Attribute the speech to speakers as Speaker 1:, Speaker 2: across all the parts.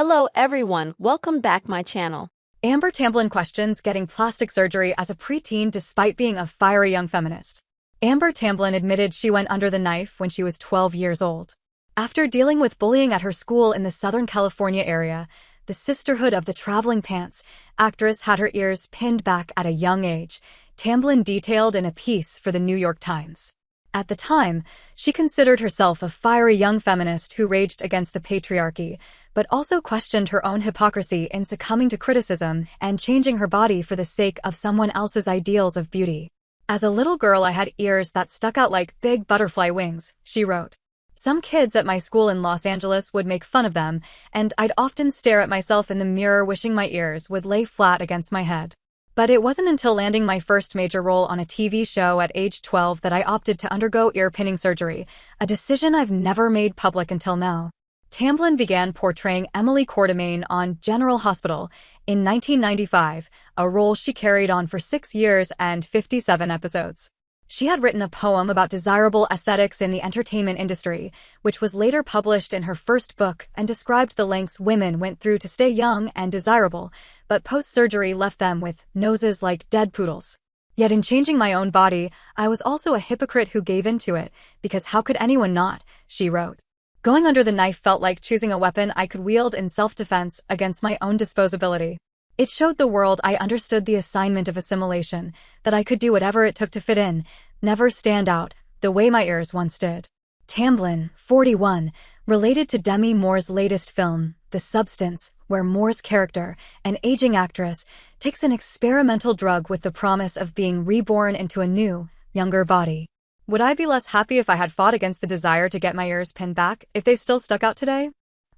Speaker 1: Hello everyone, welcome back my channel.
Speaker 2: Amber Tamblyn questions getting plastic surgery as a preteen despite being a fiery young feminist. Amber Tamblyn admitted she went under the knife when she was 12 years old. After dealing with bullying at her school in the Southern California area, the Sisterhood of the Traveling Pants actress had her ears pinned back at a young age, Tamblyn detailed in a piece for the New York Times. At the time, she considered herself a fiery young feminist who raged against the patriarchy, but also questioned her own hypocrisy in succumbing to criticism and changing her body for the sake of someone else's ideals of beauty. As a little girl, I had ears that stuck out like big butterfly wings, she wrote. Some kids at my school in Los Angeles would make fun of them, and I'd often stare at myself in the mirror wishing my ears would lay flat against my head. But it wasn't until landing my first major role on a TV show at age 12 that I opted to undergo ear pinning surgery, a decision I've never made public until now. Tamblyn began portraying Emily Quartermaine on General Hospital in 1995, a role she carried on for 6 years and 57 episodes. She had written a poem about desirable aesthetics in the entertainment industry, which was later published in her first book and described the lengths women went through to stay young and desirable, but post-surgery left them with noses like dead poodles. Yet in changing my own body, I was also a hypocrite who gave into it, because how could anyone not, she wrote. Going under the knife felt like choosing a weapon I could wield in self-defense against my own disposability. It showed the world I understood the assignment of assimilation, that I could do whatever it took to fit in, never stand out, the way my ears once did. Tamblyn, 41, related to Demi Moore's latest film, The Substance, where Moore's character, an aging actress, takes an experimental drug with the promise of being reborn into a new, younger body. Would I be less happy if I had fought against the desire to get my ears pinned back if they still stuck out today?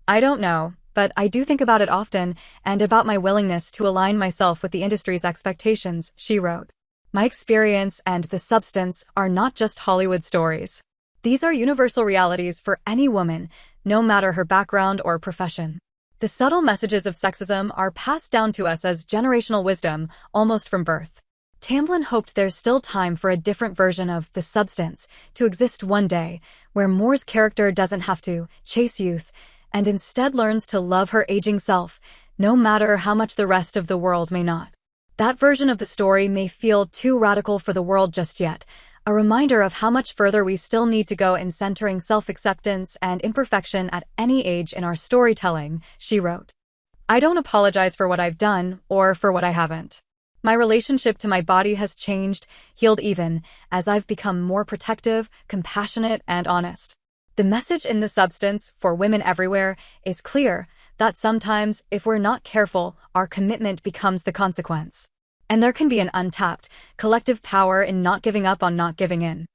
Speaker 2: I don't know. But I do think about it often, and about my willingness to align myself with the industry's expectations, she wrote. My experience and The Substance are not just Hollywood stories. These are universal realities for any woman, no matter her background or profession. The subtle messages of sexism are passed down to us as generational wisdom, almost from birth. Tamblyn hoped there's still time for a different version of The Substance to exist one day, where Moore's character doesn't have to chase youth, and instead learns to love her aging self, no matter how much the rest of the world may not. That version of the story may feel too radical for the world just yet, a reminder of how much further we still need to go in centering self-acceptance and imperfection at any age in our storytelling, she wrote. I don't apologize for what I've done or for what I haven't. My relationship to my body has changed, healed even, as I've become more protective, compassionate, and honest. The message in The Substance, for women everywhere, is clear, that sometimes, if we're not careful, our commitment becomes the consequence. And there can be an untapped, collective power in not giving up on not giving in.